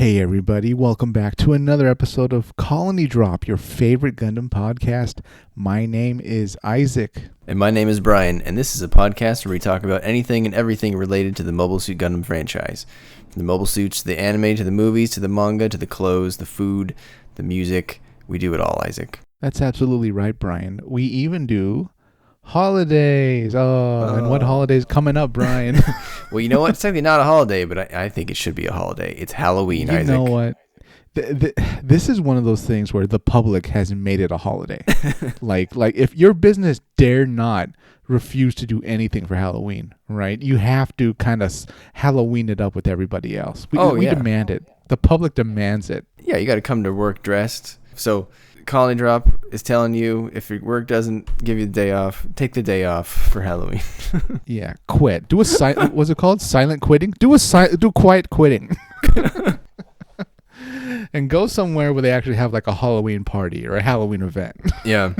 Hey everybody, welcome back to another episode of Colony Drop, your favorite Gundam podcast. My name is Isaac. And my name is Brian, and this is a podcast where we talk about anything and everything related to the Mobile Suit Gundam franchise. From the mobile suits, to the anime, to the movies, to the manga, to the clothes, the food, the music. We do it all, Isaac. That's absolutely right, Brian. We even do holidays. And what holiday's coming up, Brian? Well, you know what? It's technically not a holiday, but I think it should be a holiday. It's Halloween, You Isaac. know what? This is one of those things where the public has made it a holiday. like if your business dare not refuse to do anything for Halloween, right? You have to kind of Halloween it up with everybody else. We demand it. The public demands it. Yeah, you got to come to work dressed. So Colony Drop is telling you if your work doesn't give you the day off, take the day off for Halloween. Yeah, quit. Do a silent. Was it called silent quitting? Do quiet quitting. And go somewhere where they actually have like a Halloween party or a Halloween event. Yeah.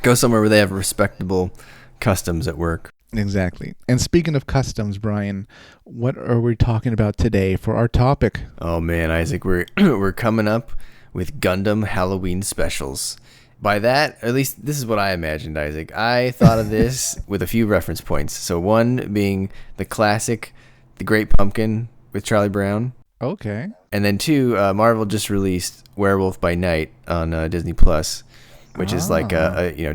Go somewhere where they have respectable customs at work. Exactly. And speaking of customs, Brian, what are we talking about today for our topic? Oh man, Isaac, we're coming up with Gundam Halloween specials. By that, at least this is what I imagined, Isaac. I thought of this with a few reference points. So one being the classic The Great Pumpkin with Charlie Brown. Okay. And then two, Marvel just released Werewolf by Night on Disney Plus, which is like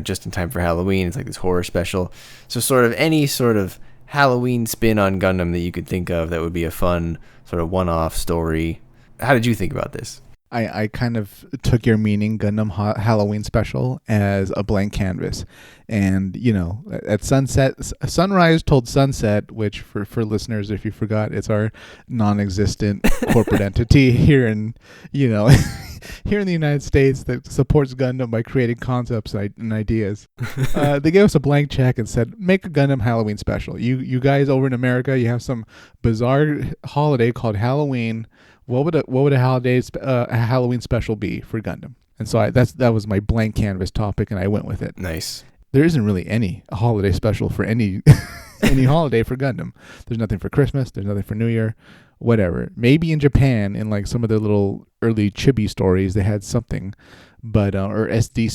just in time for Halloween. It's like this horror special. So sort of any sort of Halloween spin on Gundam that you could think of that would be a fun sort of one-off story. How did you think about this? I kind of took your meaning, Gundam Halloween special, as a blank canvas. And, you know, at sunrise told sunset, which for listeners, if you forgot, it's our non-existent corporate entity here in, here in the United States that supports Gundam by creating concepts and ideas. They gave us a blank check and said, make a Gundam Halloween special. You guys over in America, you have some bizarre holiday called Halloween. What would a Halloween special be for Gundam? And so that was my blank canvas topic, and I went with it. Nice. There isn't really any holiday special for any holiday for Gundam. There's nothing for Christmas. There's nothing for New Year. Whatever. Maybe in Japan, in like some of their little early chibi stories, they had something, but or the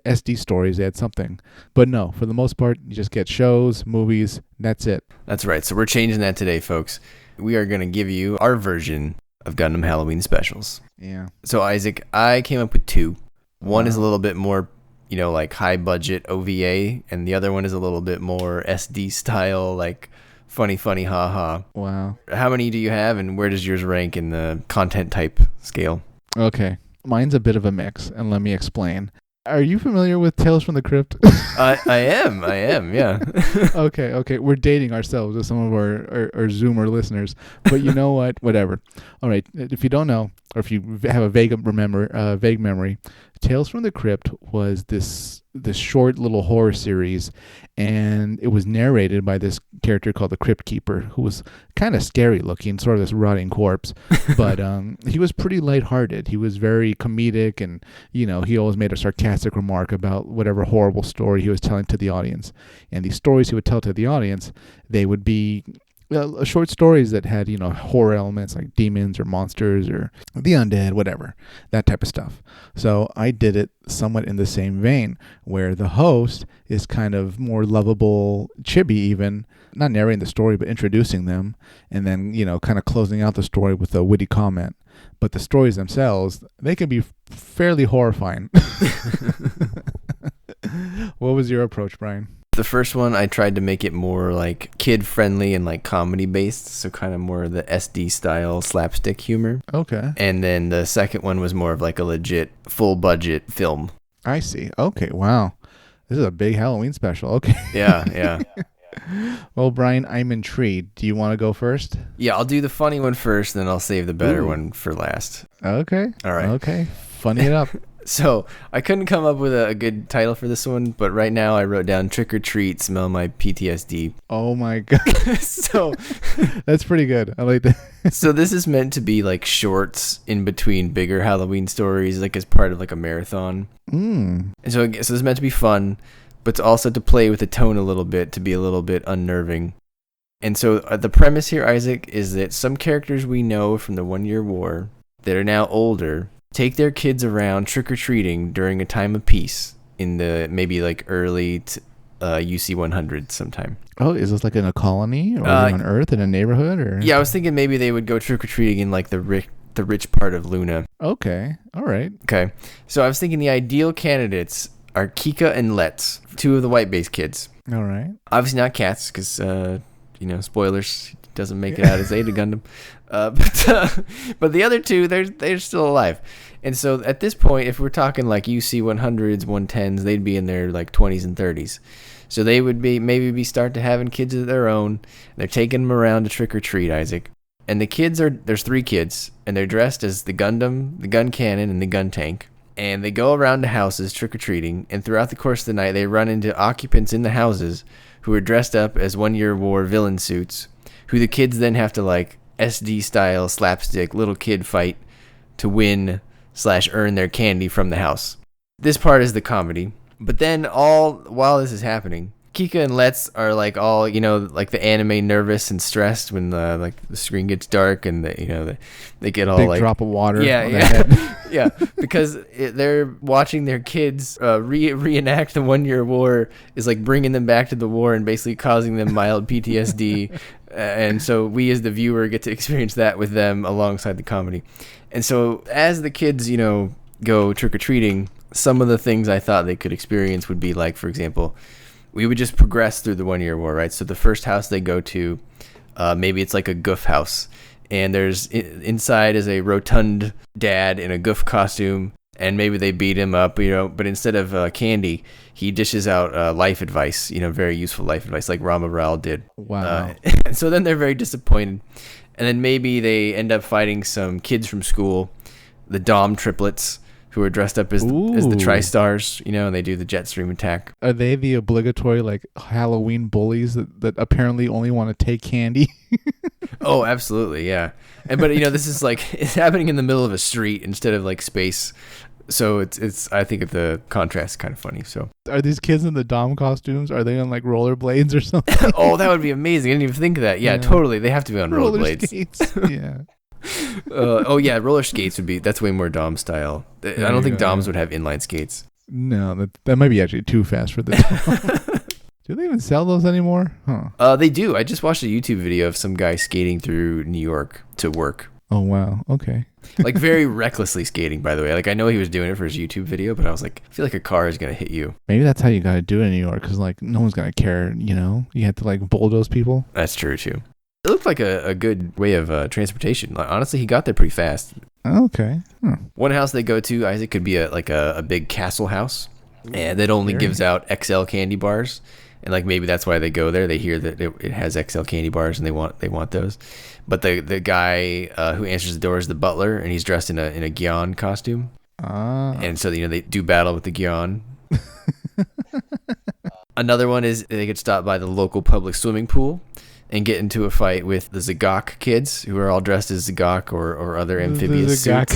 SD stories, they had something. But no, for the most part, you just get shows, movies. That's it. That's right. So we're changing that today, folks. We are going to give you our version of Gundam Halloween specials. Yeah. So Isaac, I came up with two. One is a little bit more, like high budget OVA, and the other one is a little bit more SD style, like funny, haha. Wow. How many do you have, and where does yours rank in the content type scale? Okay. Mine's a bit of a mix, and let me explain. Are you familiar with Tales from the Crypt? I am, yeah. Okay. We're dating ourselves with some of our Zoomer listeners. But you know what? Whatever. All right. If you don't know, or if you have a vague memory, Tales from the Crypt was this short little horror series, and it was narrated by this character called the Crypt Keeper, who was kind of scary looking, sort of this rotting corpse, but he was pretty lighthearted. He was very comedic, and he always made a sarcastic remark about whatever horrible story he was telling to the audience. And these stories he would tell to the audience, they would be short stories that had horror elements like demons or monsters or the undead, whatever, that type of stuff. So I did it somewhat in the same vein, where the host is kind of more lovable chibi, even not narrating the story but introducing them, and then kind of closing out the story with a witty comment. But the stories themselves, they can be fairly horrifying. What was your approach, Brian? The first one, I tried to make it more like kid-friendly and like comedy-based, so kind of more the SD-style slapstick humor. Okay. And then the second one was more of like a legit full-budget film. I see. Okay, wow. This is a big Halloween special. Okay. Yeah. Well, Brian, I'm intrigued. Do you want to go first? Yeah, I'll do the funny one first, then I'll save the better one for last. Okay. All right. Okay. Funny it up. So I couldn't come up with a good title for this one, but right now I wrote down Trick or Treat, Smell My PTSD. Oh my God. So that's pretty good. I like that. So this is meant to be like shorts in between bigger Halloween stories, like as part of like a marathon. And so this is meant to be fun, but it's also to play with the tone a little bit, to be a little bit unnerving. And so the premise here, Isaac, is that some characters we know from the 1 Year War that are now older take their kids around trick-or-treating during a time of peace in the maybe like early UC 100 sometime. Oh, is this like in a colony or on Earth in a neighborhood? Or yeah, I was thinking maybe they would go trick-or-treating in like the rich part of Luna. Okay, all right. Okay, so I was thinking the ideal candidates are Kika and Let's, two of the white base kids. All right. Obviously not Cats, because spoilers, doesn't make it out as Zeta Gundam. But the other two, they're still alive. And so at this point, if we're talking like UC 100s, 110s, they'd be in their like 20s and 30s. So they would maybe start to having kids of their own. They're taking them around to trick or treat, Isaac. And the kids there's 3 kids, and they're dressed as the Gundam, the gun cannon, and the gun tank. And they go around to houses trick-or-treating, and throughout the course of the night, they run into occupants in the houses who are dressed up as 1 Year War villain suits, who the kids then have to, like, SD-style slapstick little kid fight to win/earn their candy from the house. This part is the comedy. But then while this is happening, Kika and Let's are like all, like the anime nervous and stressed when the screen gets dark and they get all big like drop of water. Yeah. Yeah, because they're watching their kids reenact the 1 Year War is like bringing them back to the war and basically causing them mild PTSD. And so we as the viewer get to experience that with them alongside the comedy. And so as the kids, go trick-or-treating, some of the things I thought they could experience would be like, for example, we would just progress through the 1 Year War, right? So the first house they go to, maybe it's like a goof house. And there's inside is a rotund dad in a goof costume. And maybe they beat him up, but instead of candy, he dishes out life advice, very useful life advice like Rama Ral did. Wow. And so then they're very disappointed. And then maybe they end up fighting some kids from school, the Dom triplets, who are dressed up as the Tri-Stars, and they do the jet stream attack. Are they the obligatory like Halloween bullies that apparently only want to take candy? Oh, absolutely, yeah. But this is like it's happening in the middle of a street instead of like space. So it's I think the contrast is kind of funny. So are these kids in the Dom costumes? Are they on like rollerblades or something? Oh, that would be amazing. I didn't even think of that. Yeah, totally. They have to be on rollerblades. Yeah. Roller skates that's way more Dom style. I don't think Doms would have inline skates. No, that might be actually too fast for the Do they even sell those anymore? Huh. They do. I just watched a YouTube video of some guy skating through New York to work. Oh, wow. Okay. Like very recklessly skating, by the way. Like I know he was doing it for his YouTube video, but I was like, I feel like a car is going to hit you. Maybe that's how you got to do it in New York, because like no one's going to care, You have to like bulldoze people. That's true, too. It looked like a good way of transportation. Like, honestly, he got there pretty fast. Okay. Huh. One house they go to, Isaac, could be a big castle house, and that only gives out XL candy bars. And like maybe that's why they go there. They hear that it has XL candy bars, and they want those. But the guy who answers the door is the butler, and he's dressed in a Gyan costume. And so they do battle with the Gyan. Another one is they get stopped by the local public swimming pool and get into a fight with the Zagok kids, who are all dressed as Zagok or other amphibious suits.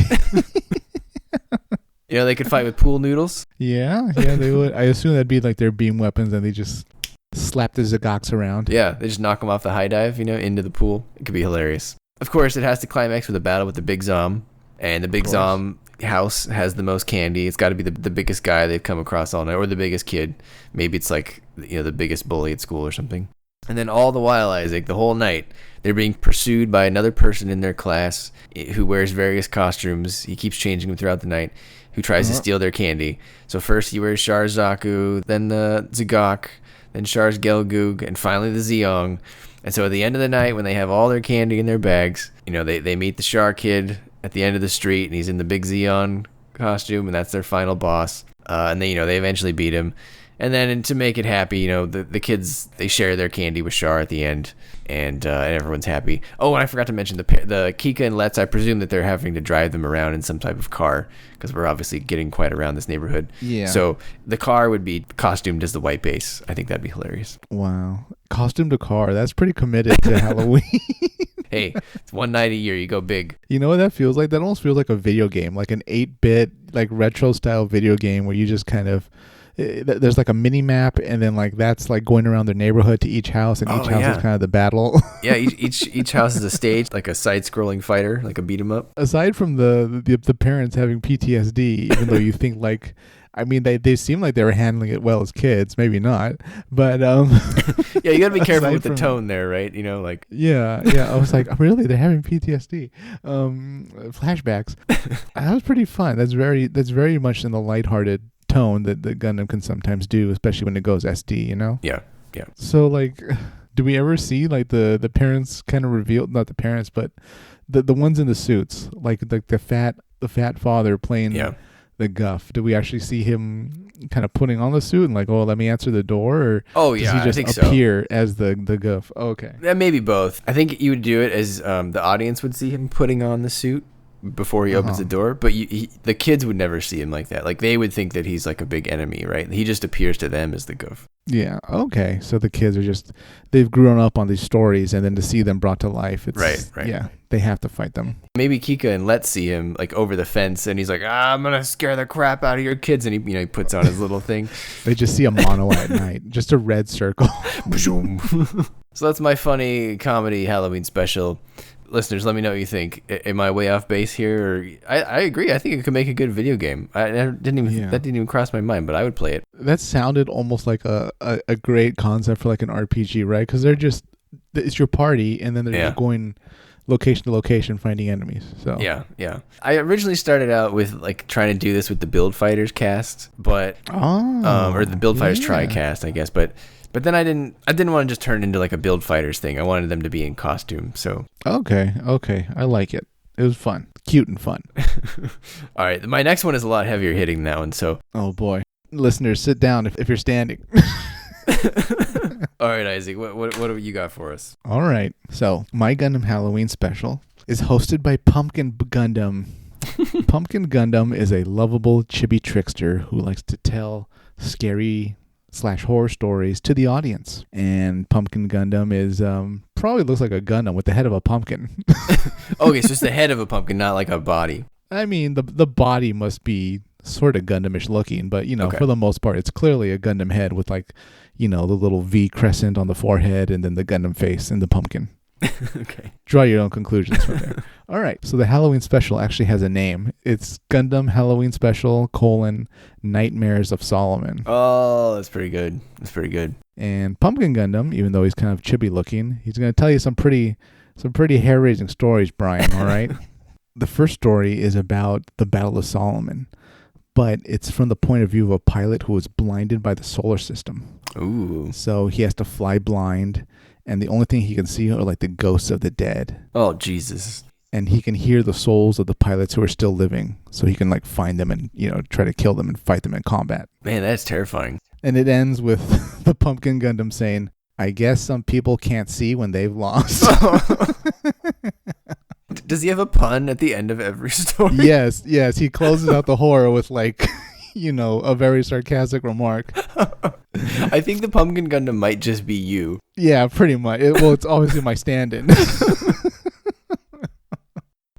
They could fight with pool noodles. Yeah, they would. I assume that'd be like their beam weapons, and they just slap the Zagoks around. Yeah, they just knock them off the high dive, into the pool. It could be hilarious. Of course, it has to climax with a battle with the Big Zom, and the Big Zom house has the most candy. It's got to be the biggest guy they've come across all night, or the biggest kid. Maybe it's like the biggest bully at school or something. And then all the while, Isaac, the whole night, they're being pursued by another person in their class who wears various costumes. He keeps changing them throughout the night, who tries to steal their candy. So first he wears Char's Zaku, then the Zagok, then Char's Gelgoog, and finally the Zeong. And so at the end of the night, when they have all their candy in their bags, they meet the Char kid at the end of the street, and he's in the big Zeon costume, and that's their final boss. And then, they eventually beat him. And then to make it happy, the kids, they share their candy with Char at the end, and everyone's happy. Oh, and I forgot to mention the Kika and Let's. I presume that they're having to drive them around in some type of car, because we're obviously getting quite around this neighborhood. Yeah. So the car would be costumed as the white base. I think that'd be hilarious. Wow. Costume to car. That's pretty committed to Halloween. Hey, it's one night a year. You go big. You know what that feels like? That almost feels like a video game, like an 8-bit, like retro style video game where you just kind of... there's like a mini map, and then like that's like going around the neighborhood to each house, and each house is kind of the battle. Yeah, each house is a stage, like a side-scrolling fighter, like a beat 'em up. Aside from the parents having PTSD, even though you think like, I mean, they seem like they were handling it well as kids, maybe not, but Yeah, you gotta be careful with the tone there, right? You know, like yeah. I was like, really, they're having PTSD, flashbacks. That was pretty fun. That's very much in the lighthearted tone that the Gundam can sometimes do, especially when it goes SD. You know? Yeah. So like, do we ever see like the parents kind of revealed? Not the parents, but the ones in the suits, like the fat father playing. Yeah. The Guff. Do we actually see him kind of putting on the suit and like, oh, let me answer the door? Or does he just appear as the Guff? Oh, okay. Yeah, maybe both. I think you would do it as the audience would see him putting on the suit before he opens the door, but the kids would never see him like that. Like they would think that he's like a big enemy, right? He just appears to them as the Guff. Yeah. Okay. So the kids are they've grown up on these stories, and then to see them brought to life, it's right. Yeah, they have to fight them. Maybe Kika and Let's see him like over the fence, and he's like, I'm gonna scare the crap out of your kids, and he puts on his little thing. They just see a mono at night, just a red circle. So that's my funny comedy Halloween special. Listeners, let me know what you think. Am I way off base here? Or I agree. I think it could make a good video game. That didn't even cross my mind, but I would play it. That sounded almost like a great concept for like an RPG, right? Because it's your party, and then they're going location to location finding enemies. So yeah. I originally started out with like trying to do this with the Build Fighters cast, but or the Build Fighters TriCast, I guess, But then I didn't want to just turn it into like a Build Fighters thing. I wanted them to be in costume. So okay, I like it. It was fun, cute and fun. All right, my next one is a lot heavier hitting than that one. So oh boy, listeners, sit down if you're standing. All right, Isaac, what have you got for us? All right, so my Gundam Halloween special is hosted by Pumpkin Gundam. Pumpkin Gundam is a lovable chibi trickster who likes to tell scary / horror stories to the audience. And Pumpkin Gundam is probably looks like a Gundam with the head of a pumpkin. Okay, so it's the head of a pumpkin, not like a body. I mean, the body must be sort of Gundamish looking, but for the most part, it's clearly a Gundam head with like, the little V crescent on the forehead, and then the Gundam face and the pumpkin. Okay. Draw your own conclusions from there. All right. So the Halloween special actually has a name. It's Gundam Halloween Special : Nightmares of Solomon. Oh, that's pretty good. And Pumpkin Gundam, even though he's kind of chibi looking, he's going to tell you some pretty hair-raising stories, Brian, all right? The first story is about the Battle of Solomon, but it's from the point of view of a pilot who was blinded by the solar system. Ooh. So he has to fly blind, and the only thing he can see are like the ghosts of the dead. Oh, Jesus. And he can hear the souls of the pilots who are still living, so he can like find them and try to kill them and fight them in combat. Man, that's terrifying. And it ends with the Pumpkin Gundam saying, "I guess some people can't see when they've lost." Does he have a pun at the end of every story? Yes. He closes out the horror with like, a very sarcastic remark. I think the Pumpkin Gundam might just be you. Yeah, pretty much. It's obviously my stand-in.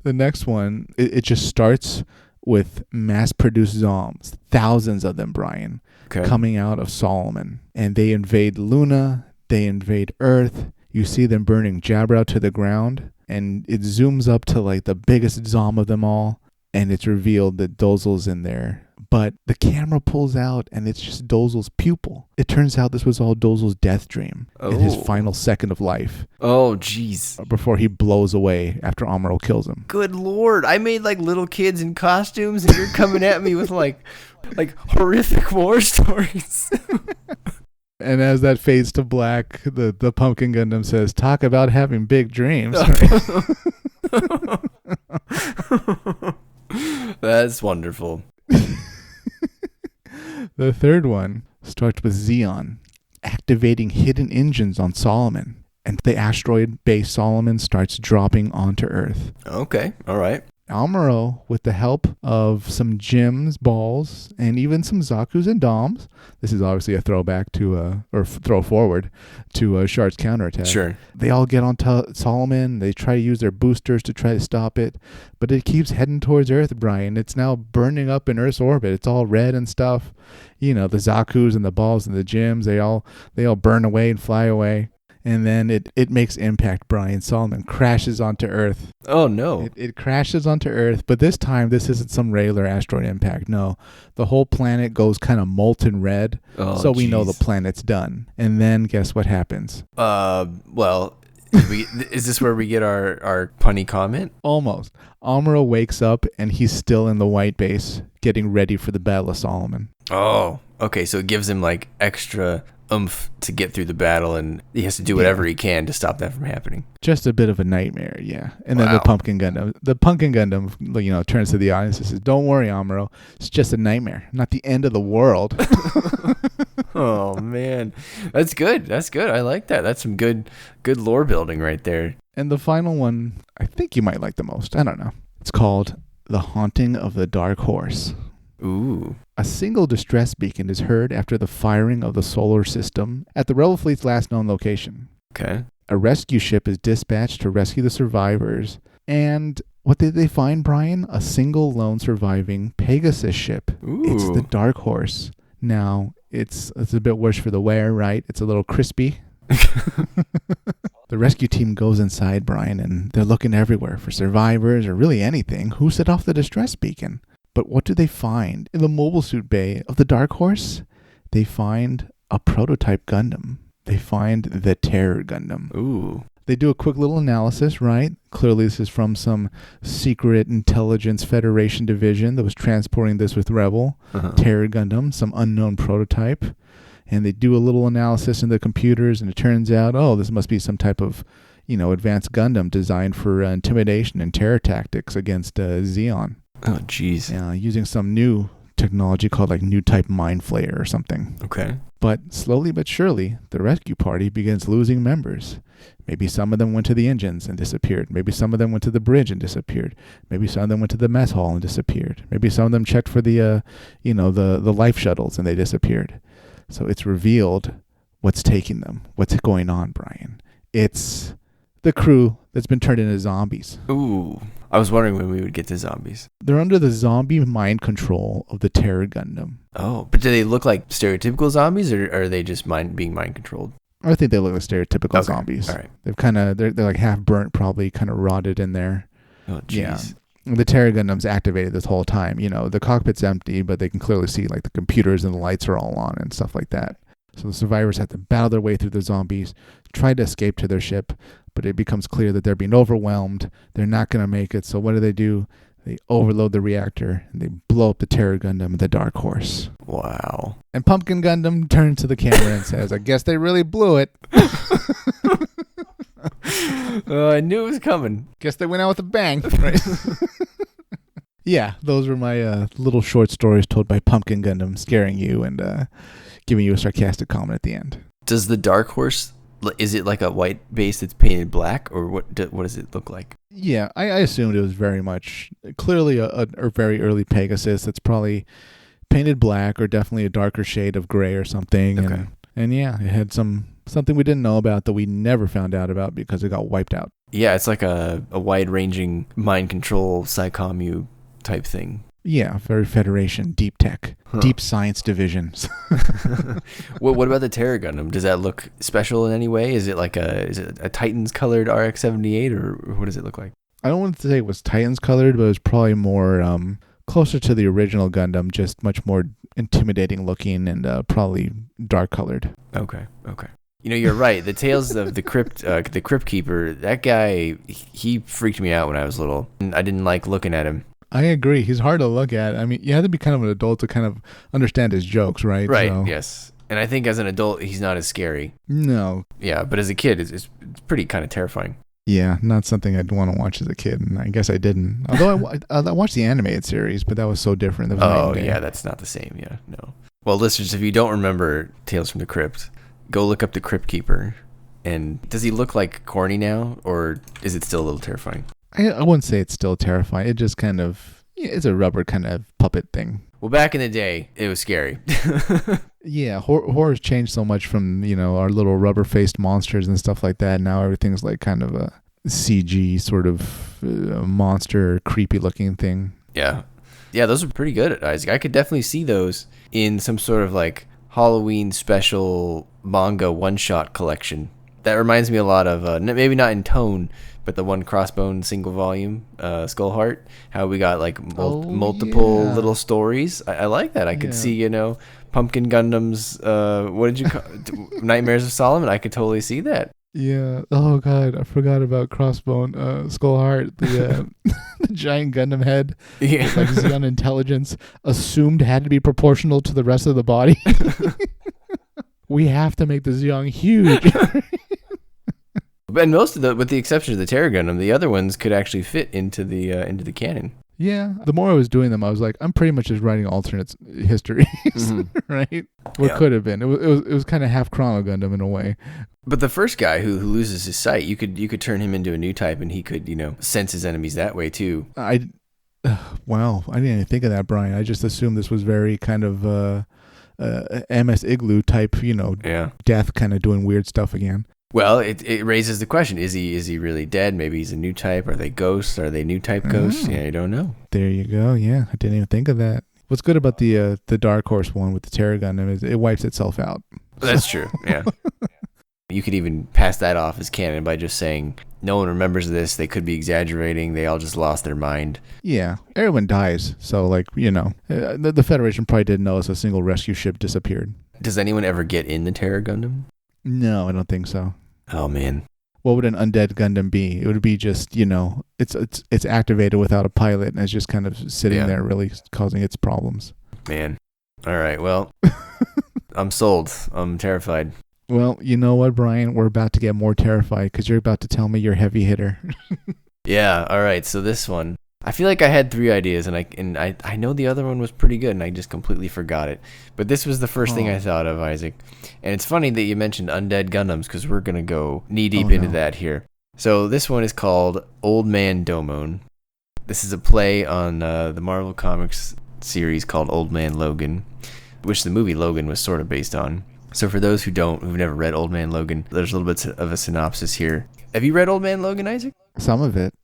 The next one, it just starts with mass-produced Zoms, thousands of them, Brian, coming out of Solomon. And they invade Luna, they invade Earth. You see them burning Jabra to the ground. And it zooms up to like the biggest Zom of them all. And it's revealed that Dozel's in there. But the camera pulls out and it's just Dozel's pupil. It turns out this was all Dozel's death dream in his final second of life. Oh, jeez. Before he blows away after Amuro kills him. Good Lord. I made like little kids in costumes and you're coming at me with like horrific war stories. And as that fades to black, the Pumpkin Gundam says, "Talk about having big dreams." That's wonderful. The third one starts with Zeon activating hidden engines on Solomon, and the asteroid base Solomon starts dropping onto Earth. Okay, all right. Amuro, with the help of some Jims, Balls, and even some Zaku's and Doms, this is obviously a throwback to, throw forward to Shard's counterattack. Sure. They all get on Solomon. They try to use their boosters to try to stop it, but it keeps heading towards Earth, Brian. It's now burning up in Earth's orbit. It's all red and stuff. The Zaku's and the Balls and the Jims, they all burn away and fly away. And then it makes impact, Brian. Solomon crashes onto Earth. Oh, no. It crashes onto Earth, but this time, this isn't some regular asteroid impact. No, the whole planet goes kind of molten red, so we know the planet's done. And then guess what happens? Well, is this where we get our punny comment? Almost. Amuro wakes up, and he's still in the white base, getting ready for the Battle of Solomon. Oh, okay, so it gives him, like, extra oomph to get through the battle, and he has to do whatever he can to stop that from happening. Just a bit of a nightmare, yeah. And then the Pumpkin Gundam, turns to the audience and says, "Don't worry, Amuro. It's just a nightmare, not the end of the world." Oh man, that's good. I like that. That's some good lore building right there. And the final one, I think you might like the most. I don't know. It's called The Haunting of the Dark Horse. Ooh. A single distress beacon is heard after the firing of the solar system at the Rebel fleet's last known location. Okay. A rescue ship is dispatched to rescue the survivors. And what did they find, Brian? A single lone surviving Pegasus ship. Ooh. It's the Dark Horse. Now, it's a bit worse for the wear, right? It's a little crispy. The rescue team goes inside, Brian, and they're looking everywhere for survivors or really anything. Who set off the distress beacon? But what do they find? In the mobile suit bay of the Dark Horse, they find a prototype Gundam. They find the Terror Gundam. Ooh. They do a quick little analysis, right? Clearly this is from some secret intelligence Federation division that was transporting this with Rebel. Terror Gundam, some unknown prototype. And they do a little analysis in the computers, and it turns out, this must be some type of, advanced Gundam designed for intimidation and terror tactics against Zeon. Oh, jeez. Yeah, using some new technology called new type mind flayer or something. Okay. But slowly but surely, the rescue party begins losing members. Maybe some of them went to the engines and disappeared. Maybe some of them went to the bridge and disappeared. Maybe some of them went to the mess hall and disappeared. Maybe some of them checked for the life shuttles and they disappeared. So it's revealed what's taking them. What's going on, Brian? It's the crew that's been turned into zombies. Ooh. I was wondering when we would get to zombies. They're under the zombie mind control of the Terror Gundam. Oh, but do they look like stereotypical zombies, or are they just being mind controlled? I think they look like stereotypical zombies. All right. They're like half burnt, probably kind of rotted in there. Oh, jeez. Yeah. The Terror Gundam's activated this whole time. The cockpit's empty, but they can clearly see the computers and the lights are all on and stuff like that. So the survivors have to battle their way through the zombies, try to escape to their ship, but it becomes clear that they're being overwhelmed. They're not going to make it. So what do? They overload the reactor, and they blow up the Terror Gundam and the Dark Horse. Wow. And Pumpkin Gundam turns to the camera and says, "I guess they really blew it." I knew it was coming. Guess they went out with a bang. Right? Yeah, those were my little short stories told by Pumpkin Gundam, scaring you and giving you a sarcastic comment at the end. Does the Dark Horse, is it like a white base that's painted black, or what does it look like? Yeah, I assumed it was very much, clearly a very early Pegasus that's probably painted black or definitely a darker shade of gray or something. Okay. And yeah, it had something we didn't know about that we never found out about because it got wiped out. Yeah, it's like a wide-ranging mind control psychomu type thing. Yeah, very Federation, deep tech, deep science divisions. What about the Terror Gundam? Does that look special in any way? Is it a Titans colored RX-78, or what does it look like? I don't want to say it was Titans colored, but it was probably more closer to the original Gundam, just much more intimidating looking and probably dark colored. Okay. You're right. The Tales of the Crypt Keeper, that guy, he freaked me out when I was little. I didn't like looking at him. I agree. He's hard to look at. I mean, you have to be kind of an adult to kind of understand his jokes, right? Right, so. Yes. And I think as an adult, he's not as scary. No. Yeah, but as a kid, it's pretty kind of terrifying. Yeah, not something I'd want to watch as a kid, and I guess I didn't. Although I watched the animated series, but that was so different. Yeah, that's not the same. Yeah, no. Well, listeners, if you don't remember Tales from the Crypt, go look up the Crypt Keeper. And does he look like corny now, or is it still a little terrifying? I wouldn't say it's still terrifying. It just kind of, it's a rubber kind of puppet thing. Well, back in the day, it was scary. Yeah, horror's changed so much from, our little rubber-faced monsters and stuff like that. Now everything's like kind of a CG sort of monster, creepy-looking thing. Yeah. Yeah, those are pretty good, Isaac. I could definitely see those in some sort of like Halloween special manga one-shot collection. That reminds me a lot of, maybe not in tone, but the one Crossbone single volume, Skull Heart, how we got like multiple little stories. I like that. I could see, Pumpkin Gundam's, what did you call Nightmares of Solomon. I could totally see that. Yeah. Oh God, I forgot about Crossbone, Skull Heart, the the giant Gundam head, with like Xeon intelligence, assumed had to be proportional to the rest of the body. We have to make the Xeon huge. And most of with the exception of the Terra Gundam, the other ones could actually fit into the canon. Yeah, the more I was doing them, I was like, I'm pretty much just writing alternate histories, right? What could have been. It was kind of half Chrono Gundam in a way. But the first guy who loses his sight, you could turn him into a new type, and he could sense his enemies that way too. Wow, I didn't even think of that, Brian. I just assumed this was very kind of MS Igloo type, death kind of doing weird stuff again. Well, it raises the question: is he really dead? Maybe he's a new type. Are they ghosts? Are they new type ghosts? Yeah, I don't know. There you go. Yeah, I didn't even think of that. What's good about the Dark Horse one with the Terra Gundam is it wipes itself out. That's true. Yeah. You could even pass that off as canon by just saying no one remembers this. They could be exaggerating. They all just lost their mind. Yeah, everyone dies. So the Federation probably didn't notice a single rescue ship disappeared. Does anyone ever get in the Terra Gundam? No, I don't think so. Oh man. What would an undead Gundam be? It would be just, it's activated without a pilot and it's just kind of sitting there really causing its problems. Man. All right, well, I'm sold. I'm terrified. Well, you know what, Brian? We're about to get more terrified because you're about to tell me you're heavy hitter. Yeah, all right. So this one, I feel like I had 3 ideas, and I know the other one was pretty good, and I just completely forgot it. But this was the first thing I thought of, Isaac. And it's funny that you mentioned undead Gundams because we're going to go knee-deep into that here. So this one is called Old Man Domon. This is a play on the Marvel Comics series called Old Man Logan, which the movie Logan was sort of based on. So for those who've never read Old Man Logan, there's a little bit of a synopsis here. Have you read Old Man Logan, Isaac? Some of it.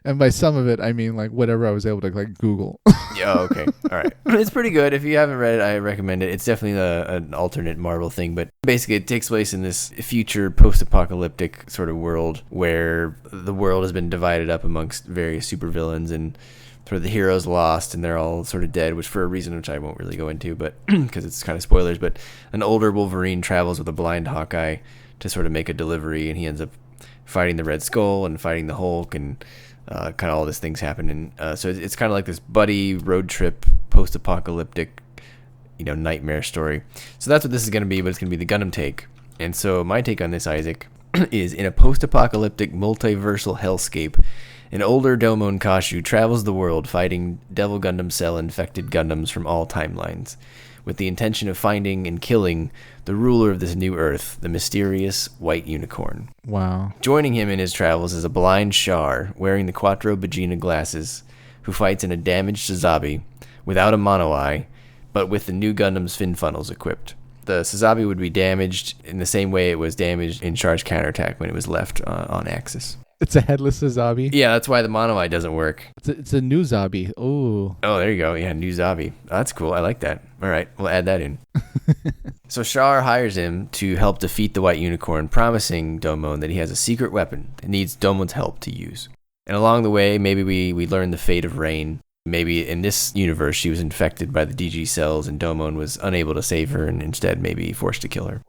And by some of it, I mean like whatever I was able to Google. Yeah, okay. All right. It's pretty good. If you haven't read it, I recommend it. It's definitely an alternate Marvel thing, but basically it takes place in this future post-apocalyptic sort of world where the world has been divided up amongst various supervillains and sort of the heroes lost and they're all sort of dead, which for a reason which I won't really go into, but because it's kind of spoilers, but an older Wolverine travels with a blind Hawkeye to sort of make a delivery, and he ends up fighting the Red Skull and fighting the Hulk, and kind of all these things happen. And so it's kind of like this buddy road trip post-apocalyptic nightmare story. So that's what this is going to be, but it's going to be the Gundam take. And so my take on this, Isaac, is in a post-apocalyptic multiversal hellscape, an older Domon Kashu travels the world fighting Devil Gundam Cell-infected Gundams from all timelines, with the intention of finding and killing the ruler of this new Earth, the mysterious White Unicorn. Wow. Joining him in his travels is a blind Char wearing the Quattro Bagina glasses, who fights in a damaged Sazabi without a mono eye, but with the new Gundam's fin funnels equipped. The Sazabi would be damaged in the same way it was damaged in Char's counterattack when it was left on axis. It's a headless Sazabi. Yeah, that's why the mono eye doesn't work. It's a new Zabi. Oh, there you go. Yeah, new Zabi. Oh, that's cool. I like that. All right, we'll add that in. So Char hires him to help defeat the White Unicorn, promising Domon that he has a secret weapon that needs Domon's help to use. And along the way, maybe we learn the fate of Rain. Maybe in this universe, she was infected by the DG cells, and Domon was unable to save her, and instead maybe forced to kill her.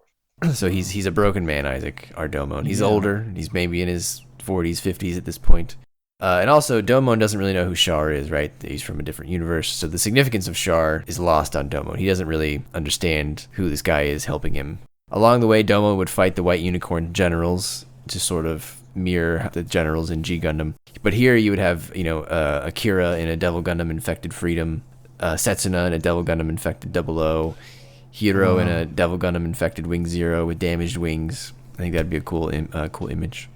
So he's a broken man, Isaac, our Domon. He's older. He's maybe in his 40s, 50s at this point. And also, Domon doesn't really know who Char is, right? He's from a different universe. So the significance of Char is lost on Domon. He doesn't really understand who this guy is helping him. Along the way, Domon would fight the White Unicorn generals to sort of mirror the generals in G Gundam. But here you would have, Akira in a Devil Gundam Infected Freedom, Setsuna in a Devil Gundam Infected 00, Hiro in a Devil Gundam Infected Wing Zero with damaged wings. I think that'd be a cool image.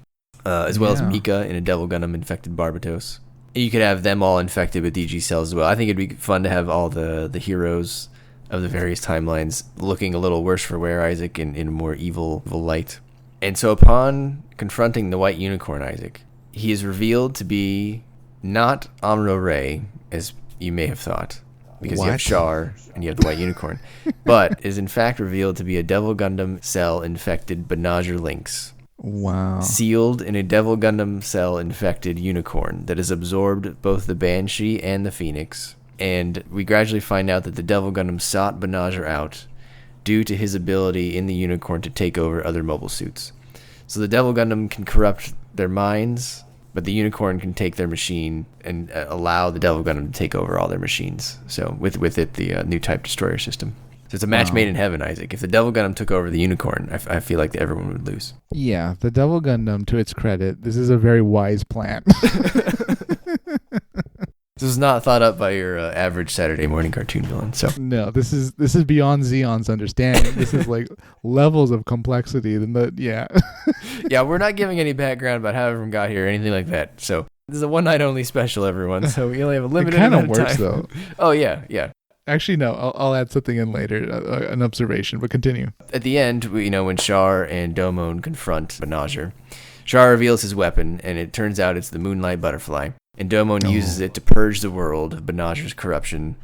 as well as Yeah. Mika in a Devil Gundam infected Barbatos. You could have them all infected with DG cells as well. I think it'd be fun to have all the heroes of the various timelines looking a little worse for wear, Isaac, in a more evil light. And so upon confronting the White Unicorn, Isaac, he is revealed to be not Amuro Ray, as you may have thought, because you have What? Char and you have the White Unicorn, but is in fact revealed to be a Devil Gundam cell-infected Banagher Lynx, Wow. sealed in a Devil Gundam cell-infected unicorn that has absorbed both the Banshee and the Phoenix. And we gradually find out that the Devil Gundam sought Banagher out due to his ability in the unicorn to take over other mobile suits. So the Devil Gundam can corrupt their minds, but the unicorn can take their machine and allow the Devil Gundam to take over all their machines. So with it, the new type destroyer system. So it's a match made in heaven, Isaac. If the Devil Gundam took over the unicorn, I feel like everyone would lose. Yeah, the Devil Gundam, to its credit, this is a very wise plan. This was not thought up by your average Saturday morning cartoon villain. So No, this is beyond Xeon's understanding. This is like levels of complexity. Yeah. yeah, we're not giving any background about how everyone got here or anything like that. So this is a one night only special, everyone. So we only have a It limited kind of amount of works time. though. Oh yeah. Actually, no. I'll add something in later, an observation. But continue. At the end, when Char and Domon confront Banagher, Char reveals his weapon, and it turns out it's the Moonlight Butterfly. And Domon uses it to purge the world of Banagher's corruption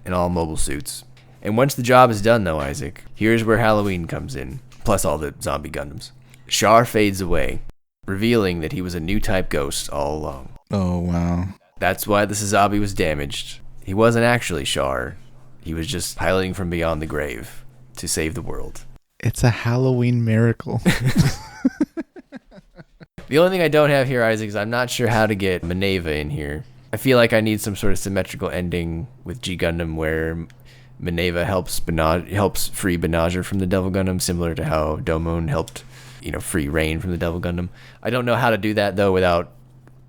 in all mobile suits. And once the job is done, though, Isaac, here's where Halloween comes in, plus all the zombie Gundams. Char fades away, revealing that he was a new type ghost all along. Oh wow. That's why the Sazabi was damaged. He wasn't actually Char. He was just piloting from beyond the grave to save the world. It's a Halloween miracle. The only thing I don't have here, Isaac, is I'm not sure how to get Mineva in here. I feel like I need some sort of symmetrical ending with G Gundam where Mineva helps free Banagher from the Devil Gundam, similar to how Domon helped, free Rain from the Devil Gundam. I don't know how to do that though without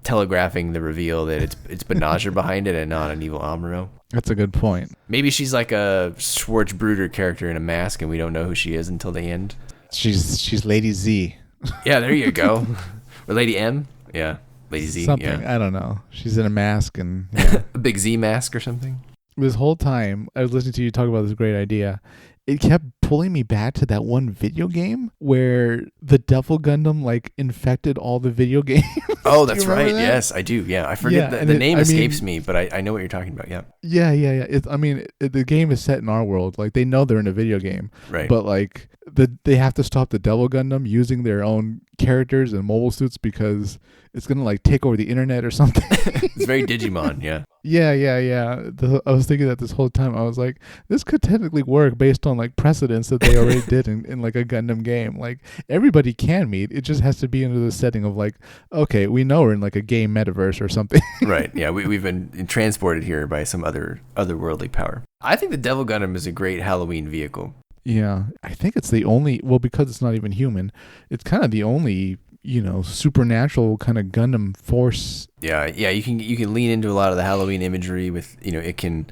telegraphing the reveal that it's Banagher behind it and not an evil Amuro. That's a good point. Maybe she's like a Schwarzbrüder character in a mask, and we don't know who she is until the end. She's Lady Z. Yeah, there you go. Or Lady M? Yeah, Lady Z. Something. Yeah. I don't know. She's in a mask and yeah. A big Z mask or something. This whole time I was listening to you talk about this great idea. It kept pulling me back to that one video game where the Devil Gundam infected all the video games. Oh, that's Do you remember right. that? Yes, I do. Yeah, I forget Yeah, the name escapes me, but I know what you're talking about. Yeah. Yeah. The game is set in our world. They know they're in a video game, Right. but they have to stop the Devil Gundam using their own characters and mobile suits because it's gonna take over the internet or something. It's very Digimon. Yeah. Yeah. I was thinking that this whole time. I was like, this could technically work based on precedents that they already did in a Gundam game. Everybody can meet. It just has to be under the setting of okay, we know we're in a game metaverse or something. Right. Yeah. We've been transported here by some otherworldly power. I think the Devil Gundam is a great Halloween vehicle. Yeah, I think it's the only. Well, because it's not even human, it's kind of the only supernatural kind of Gundam force. Yeah. You can lean into a lot of the Halloween imagery with it can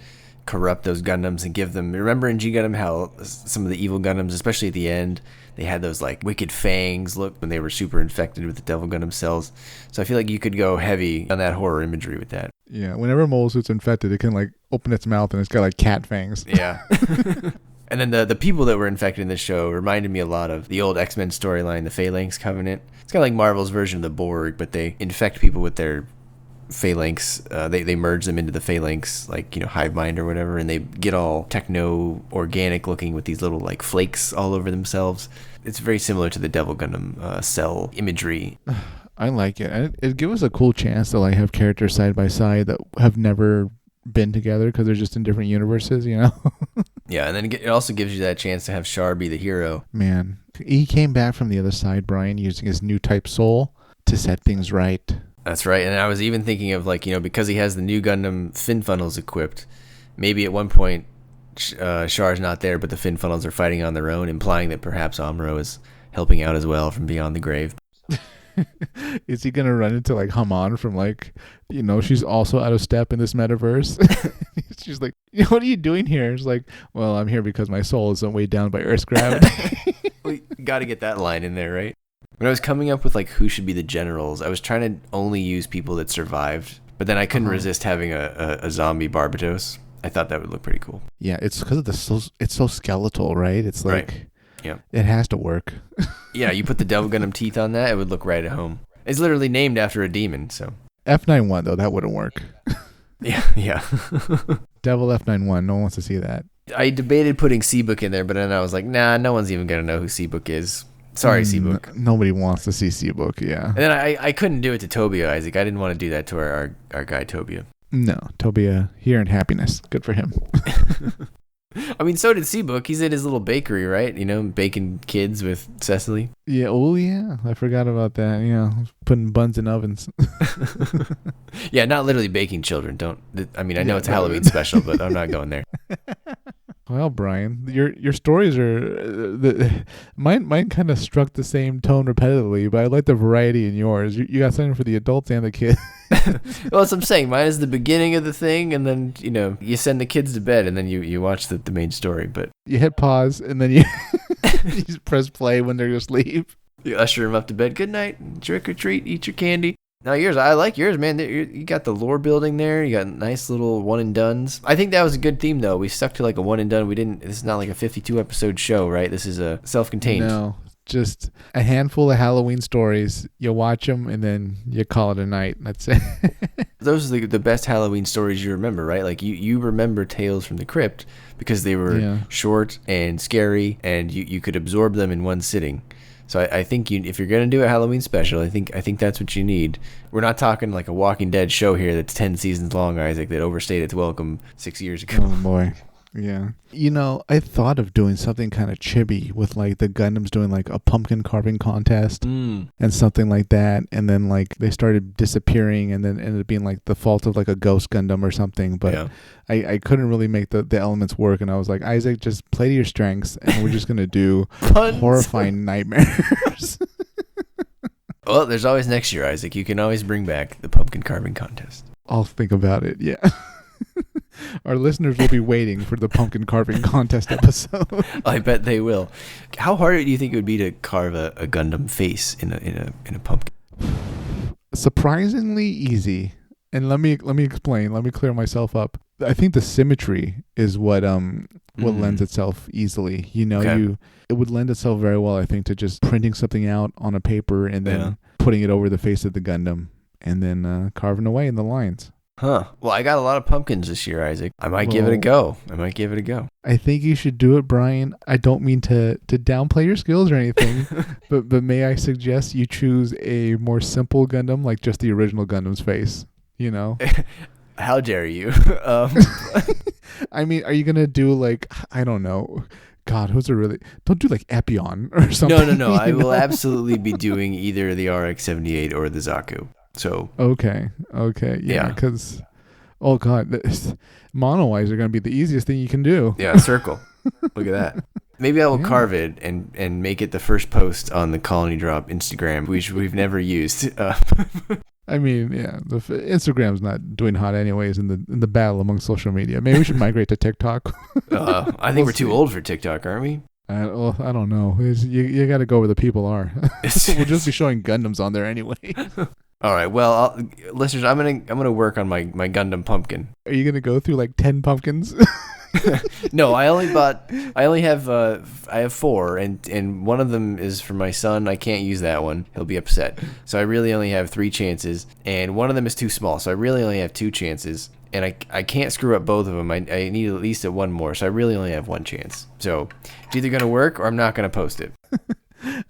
corrupt those Gundams and give them. Remember in G Gundam how some of the evil Gundams, especially at the end, they had those wicked fangs look when they were super infected with the Devil Gundam cells. So I feel like you could go heavy on that horror imagery with that. Yeah, whenever a mole suit's infected, it can open its mouth and it's got cat fangs. Yeah. And then the people that were infected in this show reminded me a lot of the old X-Men storyline, the Phalanx Covenant. It's kind of like Marvel's version of the Borg, but they infect people with their Phalanx. They merge them into the Phalanx, hive mind or whatever, and they get all techno-organic looking with these little flakes all over themselves. It's very similar to the Devil Gundam cell imagery. I like it. And it gives us a cool chance to have characters side by side that have never been together because they're just in different universes, Yeah, and then it also gives you that chance to have Char be the hero. Man, he came back from the other side, Brian, using his new type soul to set things right. That's right, and I was even thinking of because he has the new Gundam fin funnels equipped, maybe at one point Char's not there, but the fin funnels are fighting on their own, implying that perhaps Amuro is helping out as well from beyond the grave. Is he gonna run into Haman from she's also out of step in this metaverse? She's like, what are you doing here? It's well, I'm here because my soul isn't weighed down by Earth's gravity. We got to get that line in there, right? When I was coming up with like who should be the generals, I was trying to only use people that survived, but then I couldn't resist having a zombie Barbatos. I thought that would look pretty cool. Yeah, it's because of it's so skeletal, right? It's like, right. Yeah, it has to work. Yeah, you put the Devil Gundam teeth on that, it would look right at home. It's literally named after a demon, so. F91 though, that wouldn't work. Yeah. Devil F91, no one wants to see that. I debated putting Seabook in there, but then I was like, nah, no one's even gonna know who Seabook is. Sorry, Seabook. Nobody wants to see Seabook, yeah. And then I couldn't do it to Tobia, Isaac. I didn't want to do that to our guy Tobia. No, Tobia here in happiness. Good for him. I mean, so did Seabook. He's at his little bakery, right? You know, baking kids with Cecily. Yeah, oh yeah. I forgot about that. Yeah, putting buns in ovens. Yeah, not literally baking children. I know it's a Halloween special, but I'm not going there. Well, Brian, your stories are mine kind of struck the same tone repetitively, but I like the variety in yours. You got something for the adults and the kids. Well, that's what I'm saying. Mine is the beginning of the thing, and then you send the kids to bed, and then you watch the main story. But you hit pause, and then you you just press play when they're asleep. You usher them up to bed. Good night. Trick or treat. Eat your candy. Now yours, I like yours, man. You got the lore building there. You got nice little one and dones. I think that was a good theme, though. We stuck to like a one and done. This is not like a 52 episode show, right? This is a self-contained. No, just a handful of Halloween stories. You watch them and then you call it a night. That's it. Those are the best Halloween stories you remember, right? Like you remember Tales from the Crypt because they were short and scary, and you could absorb them in one sitting. So I think if you're gonna do a Halloween special, I think that's what you need. We're not talking like a Walking Dead show here that's 10 seasons long, Isaac, that overstayed its welcome 6 years ago. Oh boy, yeah. I thought of doing something kind of chibi with like the Gundams doing like a pumpkin carving contest and something like that, and then like they started disappearing, and then ended up being like the fault of like a ghost Gundam or something. But I couldn't really make the elements work, and I was like, Isaac, just play to your strengths, and we're just gonna do horrifying nightmares. Well, there's always next year, Isaac. You can always bring back the pumpkin carving contest. I'll think about it. Yeah. Our listeners will be waiting for the pumpkin carving contest episode. I bet they will. How hard do you think it would be to carve a Gundam face in a pumpkin? Surprisingly easy. And let me explain. Let me clear myself up. I think the symmetry is what lends itself easily. It would lend itself very well, I think, to just printing something out on a paper and then putting it over the face of the Gundam and then carving away in the lines. Huh. Well, I got a lot of pumpkins this year, Isaac. I might give it a go. I think you should do it, Brian. I don't mean to downplay your skills or anything, but may I suggest you choose a more simple Gundam, like just the original Gundam's face, How dare you? I mean, are you going to do like, I don't know. God, don't do like Epion or something. No. I will absolutely be doing either the RX-78 or the Zaku. So okay, yeah, because oh god, mono eyes are gonna be the easiest thing you can do. Yeah, circle. Look at that. Maybe I will carve it and make it the first post on the Colony Drop Instagram, which we've never used. I mean, yeah, Instagram's not doing hot anyways in the battle among social media. Maybe we should migrate to TikTok. I think we're too old for TikTok, aren't we? I don't know. You got to go where the people are. We'll just be showing Gundams on there anyway. All right. Well, listeners, I'm gonna work on my Gundam pumpkin. Are you gonna go through like 10 pumpkins? No, I have 4, and one of them is for my son. I can't use that one; he'll be upset. So I really only have 3 chances, and one of them is too small. So I really only have 2 chances, and I can't screw up both of them. I need at least one more. So I really only have 1 chance. So it's either gonna work or I'm not gonna post it.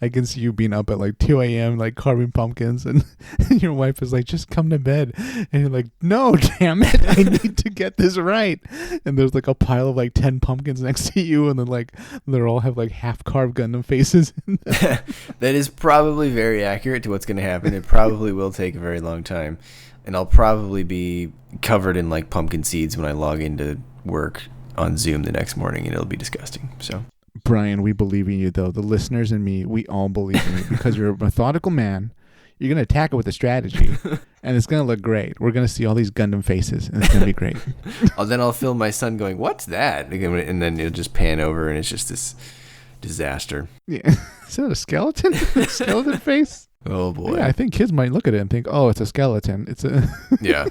I can see you being up at like 2 a.m. like carving pumpkins, and your wife is like, just come to bed, and you're like, no, damn it, I need to get this right. And there's like a pile of like 10 pumpkins next to you, and then like they all have like half carved Gundam faces. That is probably very accurate to what's going to happen. It probably will take a very long time, and I'll probably be covered in like pumpkin seeds when I log into work on Zoom the next morning, and it'll be disgusting. So Brian, we believe in you, though. The listeners and me, we all believe in you because you're a methodical man. You're going to attack it with a strategy, and it's going to look great. We're going to see all these Gundam faces, and it's going to be great. Then I'll film my son going, what's that? And then it'll just pan over, and it's just this disaster. Yeah. Is that a skeleton? Skeleton face? Oh boy. Yeah, I think kids might look at it and think, oh, it's a skeleton. It's a Yeah.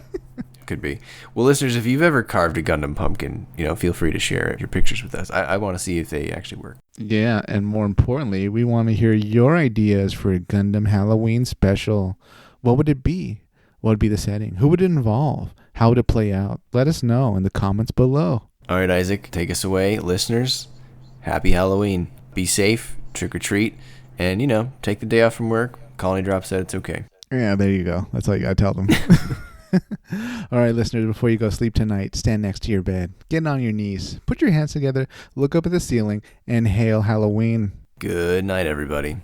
Could be. Well, listeners, if you've ever carved a Gundam pumpkin, feel free to share your pictures with us. I want to see if they actually work. Yeah, and more importantly, we want to hear your ideas for a Gundam Halloween special. What would it be? What would be the setting? Who would it involve? How would it play out? Let us know in the comments below. All right, Isaac, take us away. Listeners, happy Halloween. Be safe, trick or treat, and, take the day off from work. Colony Drop said it's okay. Yeah, there you go. That's all you got to tell them. All right, listeners, before you go sleep tonight, stand next to your bed. Get on your knees. Put your hands together. Look up at the ceiling and hail Halloween. Good night, everybody.